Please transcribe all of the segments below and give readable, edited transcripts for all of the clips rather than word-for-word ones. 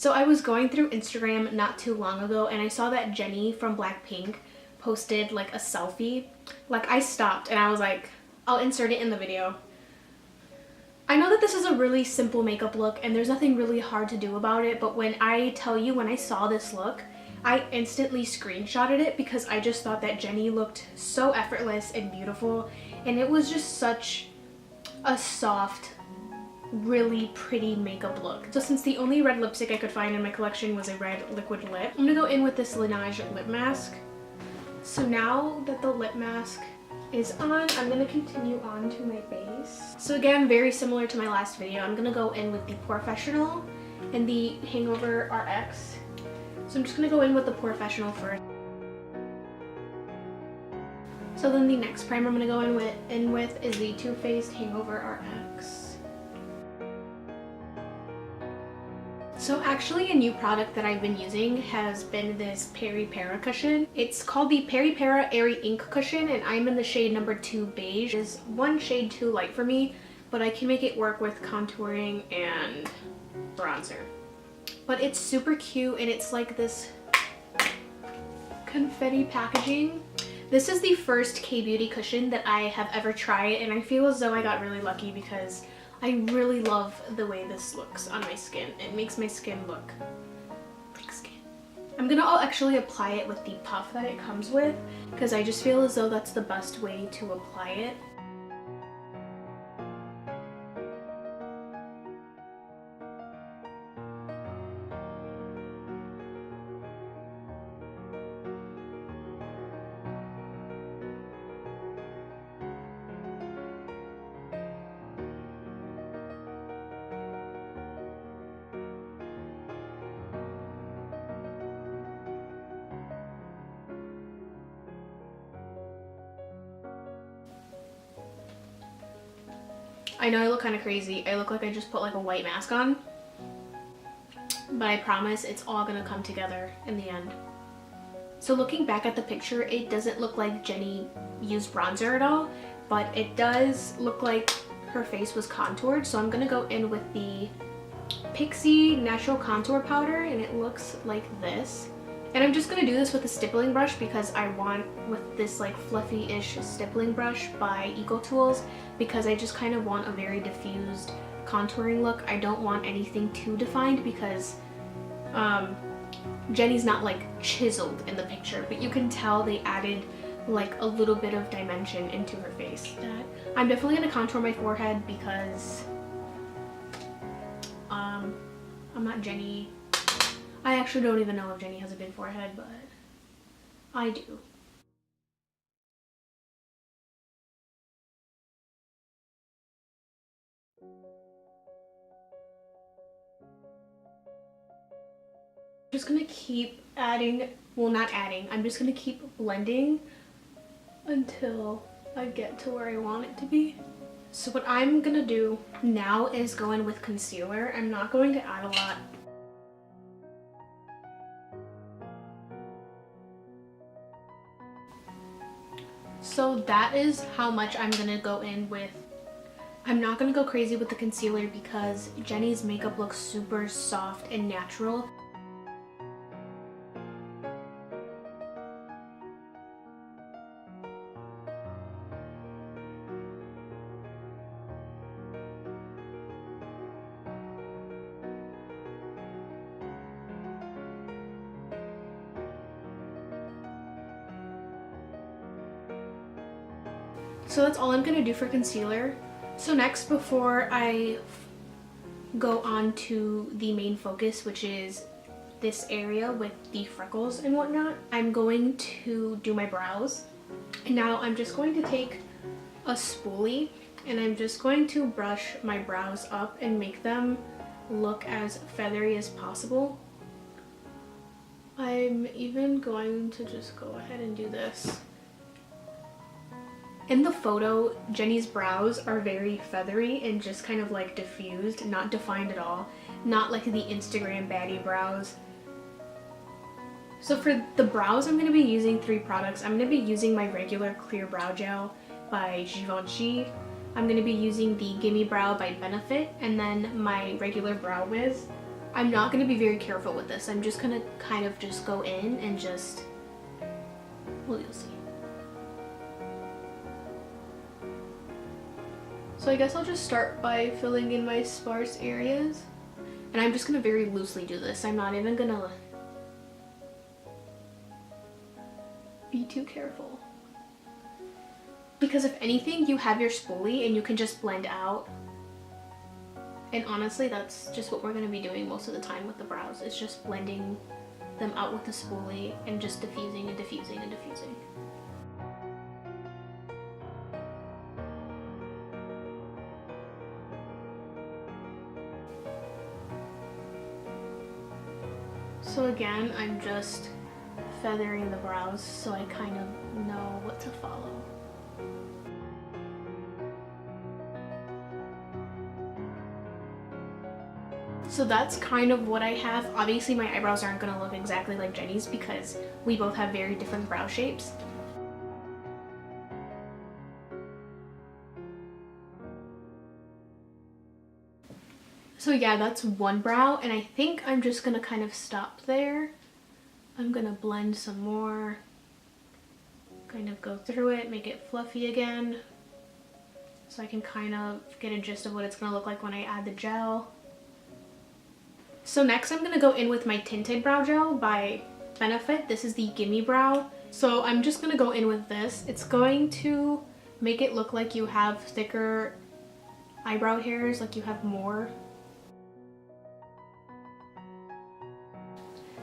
So I was going through Instagram not too long ago and I saw that Jennie from Blackpink posted like a selfie. Like I stopped and I was like, I'll insert it in the video. I know that this is a really simple makeup look and there's nothing really hard to do about it, but when I tell you, when I saw this look, I instantly screenshotted it because I just thought that Jennie looked so effortless and beautiful, and it was just such a soft, really pretty makeup look. So since the only red lipstick I could find in my collection was a red liquid lip, I'm gonna go in with this Laneige lip mask. So now that the lip mask is on, I'm gonna continue on to my base. So again, very similar to my last video, I'm gonna go in with the Pore Fessional and the Hangover RX. So I'm just gonna go in with the Pore Fessional first. So then the next primer I'm gonna go in with is the Too Faced Hangover RX. So actually a new product that I've been using has been this Peri Para cushion. It's called the Peri Para Airy Ink Cushion and I'm in the shade number 2 beige. It's one shade too light for me, but I can make it work with contouring and bronzer. But it's super cute and it's like this confetti packaging. This is the first K-Beauty cushion that I have ever tried and I feel as though I got really lucky because I really love the way this looks on my skin. It makes my skin look like skin. I'm gonna actually apply it with the puff that it comes with because I just feel as though that's the best way to apply it. I know I look kind of crazy. I look like I just put like a white mask on, but I promise it's all gonna come together in the end. So looking back at the picture, it doesn't look like Jennie used bronzer at all, but it does look like her face was contoured. So I'm gonna go in with the Pixie Natural Contour Powder and it looks like this. And I'm just gonna do this with a stippling brush because I want, with this like fluffy-ish stippling brush by EcoTools, because I just kind of want a very diffused contouring look. I don't want anything too defined because Jennie's not like chiseled in the picture, but you can tell they added like a little bit of dimension into her face. I'm definitely gonna contour my forehead because I'm not Jennie. I actually don't even know if Jennie has a big forehead, but I do. I'm just gonna keep adding, well not adding, I'm just gonna keep blending until I get to where I want it to be. So what I'm gonna do now is go in with concealer. I'm not going to add a lot. So that is how much I'm gonna go in with. I'm not gonna go crazy with the concealer because Jennie's makeup looks super soft and natural. So that's all I'm gonna do for concealer. So next, before I go on to the main focus, which is this area with the freckles and whatnot, I'm going to do my brows. And now I'm just going to take a spoolie and I'm just going to brush my brows up and make them look as feathery as possible. I'm even going to just go ahead and do this. In the photo, Jennie's brows are very feathery and just kind of like diffused, not defined at all. Not like the Instagram baddie brows. So for the brows, I'm going to be using 3 products. I'm going to be using my regular clear brow gel by Givenchy. I'm going to be using the Gimme Brow by Benefit, and then my regular Brow Wiz. I'm not going to be very careful with this. I'm just going to kind of just go in and just, well, you'll see. So I guess I'll just start by filling in my sparse areas. And I'm just going to very loosely do this. I'm not even going to be too careful. Because if anything, you have your spoolie and you can just blend out. And honestly, that's just what we're going to be doing most of the time with the brows. It's just blending them out with the spoolie and just diffusing and diffusing and diffusing. So again, I'm just feathering the brows so I kind of know what to follow. So that's kind of what I have. Obviously my eyebrows aren't going to look exactly like Jennie's because we both have very different brow shapes. So yeah, that's one brow, and I think I'm just going to kind of stop there. I'm going to blend some more, kind of go through it, make it fluffy again, so I can kind of get a gist of what it's going to look like when I add the gel. So next I'm going to go in with my Tinted Brow Gel by Benefit. This is the Gimme Brow. So I'm just going to go in with this. It's going to make it look like you have thicker eyebrow hairs, like you have more.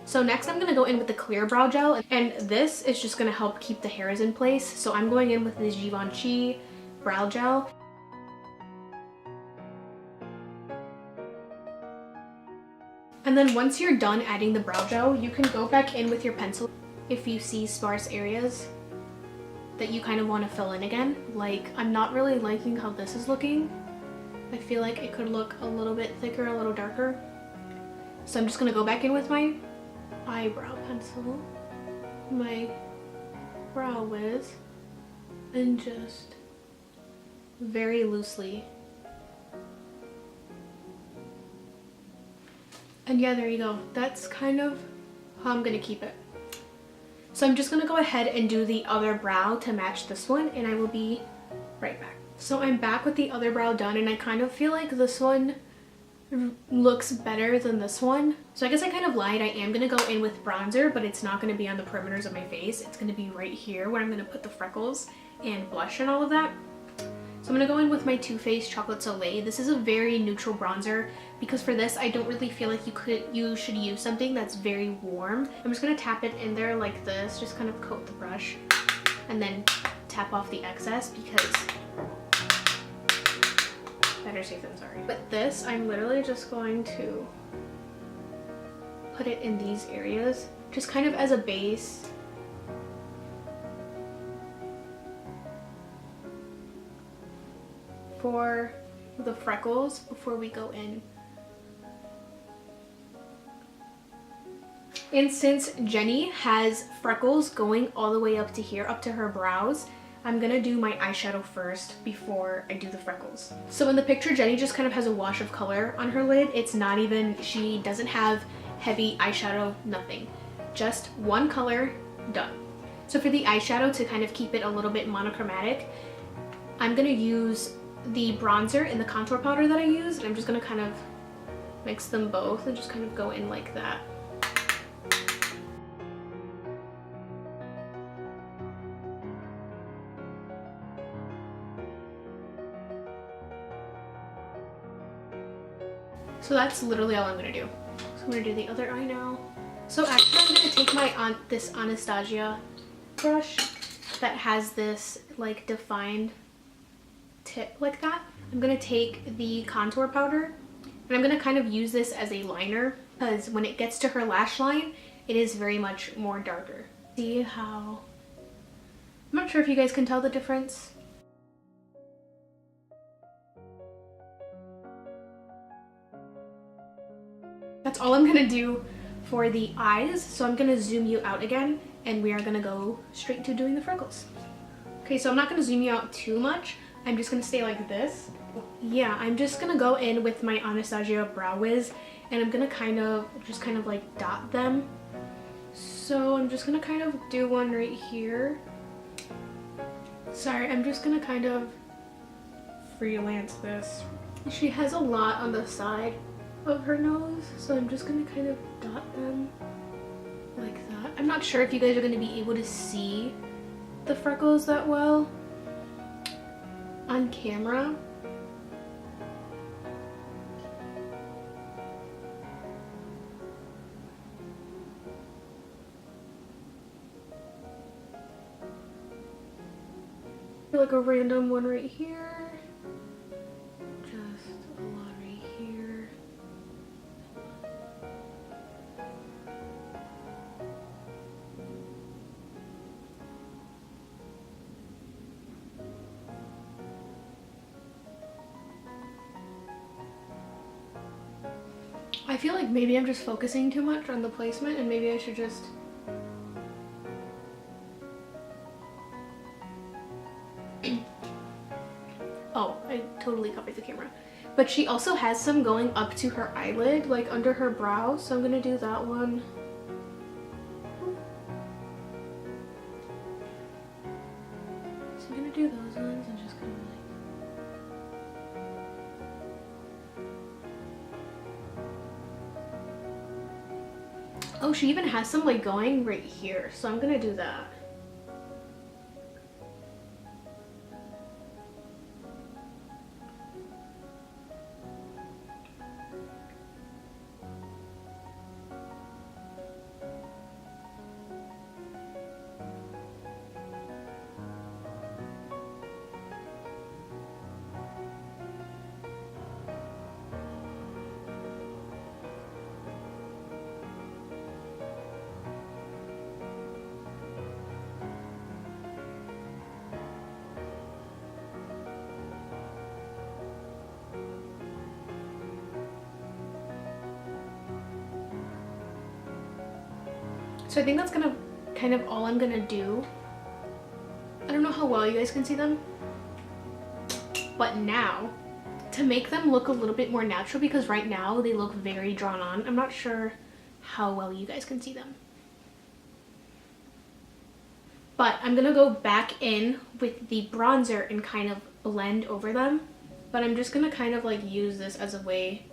So next I'm going to go in with the Clear Brow Gel, and this is just going to help keep the hairs in place. So I'm going in with the Givenchy Brow Gel. And then once you're done adding the brow gel, you can go back in with your pencil if you see sparse areas that you kind of want to fill in again. Like, I'm not really liking how this is looking. I feel like it could look a little bit thicker, a little darker. So I'm just going to go back in with my eyebrow pencil, my brow wiz, and just very loosely. And yeah, there you go. That's kind of how I'm going to keep it. So I'm just going to go ahead and do the other brow to match this one, and I will be right back. So I'm back with the other brow done, and I kind of feel like this one looks better than this one. So I guess I kind of lied. I am going to go in with bronzer, but it's not going to be on the perimeters of my face. It's going to be right here where I'm going to put the freckles and blush and all of that. So I'm going to go in with my Too Faced Chocolate Soleil. This is a very neutral bronzer because for this I don't really feel like you should use something that's very warm. I'm just going to tap it in there like this, just kind of coat the brush and then tap off the excess because better safe than sorry. But this, I'm literally just going to put it in these areas just kind of as a base. For the freckles before we go in. And since Jennie has freckles going all the way up to here, up to her brows, I'm gonna do my eyeshadow first before I do the freckles. So in the picture, Jennie just kind of has a wash of color on her lid. It's not even, she doesn't have heavy eyeshadow, nothing. Just one color, done. So for the eyeshadow, to kind of keep it a little bit monochromatic, I'm gonna use the bronzer and the contour powder that I used, and I'm just going to kind of mix them both and just kind of go in like that. So that's literally all I'm going to do. So I'm going to do the other eye now. So actually I'm going to take this Anastasia brush that has this like defined tip like that. I'm going to take the contour powder and I'm going to kind of use this as a liner because when it gets to her lash line, it is very much more darker. See how, I'm not sure if you guys can tell the difference. That's all I'm going to do for the eyes. So I'm going to zoom you out again and we are going to go straight to doing the freckles. Okay, so I'm not going to zoom you out too much. I'm just going to stay like this yeah, I'm just gonna go in with my Anastasia Brow Wiz, and I'm gonna kind of like dot them. So I'm just gonna kind of do one right here. Sorry, I'm just gonna kind of freelance this. She has a lot on the side of her nose, so I'm just gonna kind of dot them like that. I'm not sure if you guys are gonna be able to see the freckles that well on camera. Like a random one right here, just a lot right here. I feel like maybe I'm just focusing too much on the placement, and maybe I should just oh, I totally covered the camera. But she also has some going up to her eyelid, like under her brow, so I'm gonna do that one. So I'm gonna do those ones and just kind of like... Oh, she even has some like going right here, so I'm gonna do that. So I think that's gonna kind of all I'm gonna do. I don't know how well you guys can see them, but now to make them look a little bit more natural, because right now they look very drawn on. I'm not sure how well you guys can see them, but I'm gonna go back in with the bronzer and kind of blend over them. But I'm just gonna kind of like use this as a way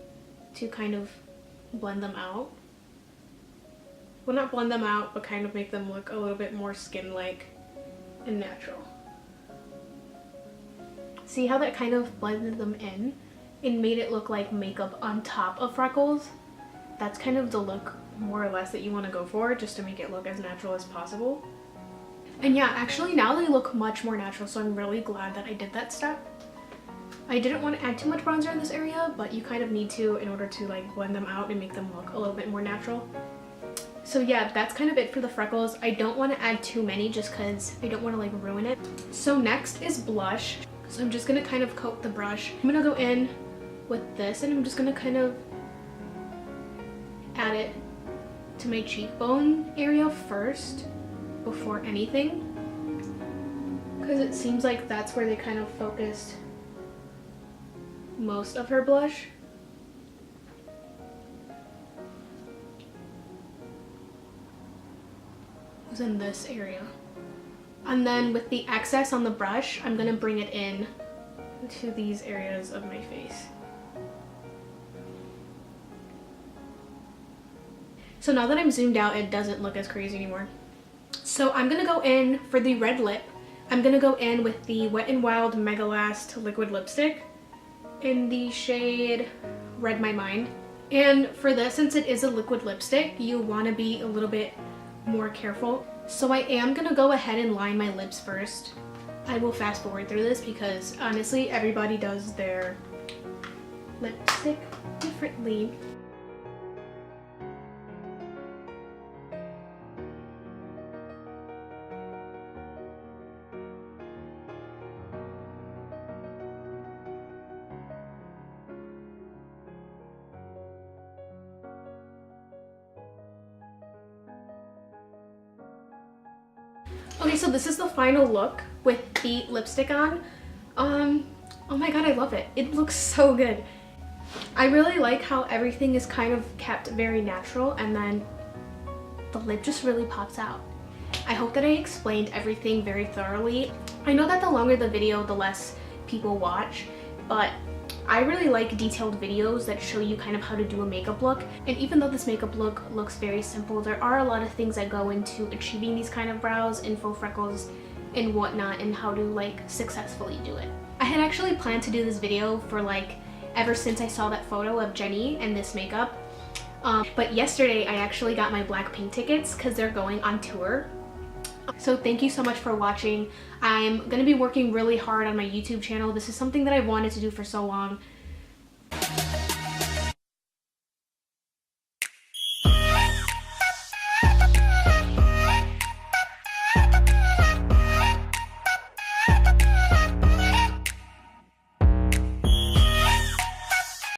to kind of blend them out. Well, not blend them out, but kind of make them look a little bit more skin-like and natural. See how that kind of blended them in and made it look like makeup on top of freckles? That's kind of the look more or less that you want to go for, just to make it look as natural as possible. And yeah, actually now they look much more natural, so I'm really glad that I did that step. I didn't want to add too much bronzer in this area, but you kind of need to in order to like blend them out and make them look a little bit more natural. So yeah, that's kind of it for the freckles. I don't want to add too many just because I don't want to like ruin it. So next is blush. So I'm just going to kind of coat the brush. I'm going to go in with this and I'm just going to kind of add it to my cheekbone area first before anything, because it seems like that's where they kind of focused most of her blush. Was in this area. And then with the excess on the brush, I'm gonna bring it in to these areas of my face. So now that I'm zoomed out, it doesn't look as crazy anymore. So I'm gonna go in for the red lip. I'm gonna go in with the Wet n Wild Mega Last liquid lipstick in the shade Read My Mind. And for this, since it is a liquid lipstick, you wanna be a little bit more careful. So I am gonna go ahead and line my lips first. I will fast forward through this because honestly everybody does their lipstick differently. Okay, so this is the final look with the lipstick on. Oh my god, I love it. It looks so good. I really like how everything is kind of kept very natural, and then the lip just really pops out. I hope that I explained everything very thoroughly. I know that the longer the video, the less people watch, but I really like detailed videos that show you kind of how to do a makeup look. And even though this makeup look looks very simple, there are a lot of things that go into achieving these kind of brows and faux freckles and whatnot, and how to like successfully do it. I had actually planned to do this video for like ever since I saw that photo of Jennie and this makeup. But yesterday I actually got my Blackpink tickets because they're going on tour. So thank you so much for watching. I'm gonna be working really hard on my YouTube channel. This is something that I wanted to do for so long.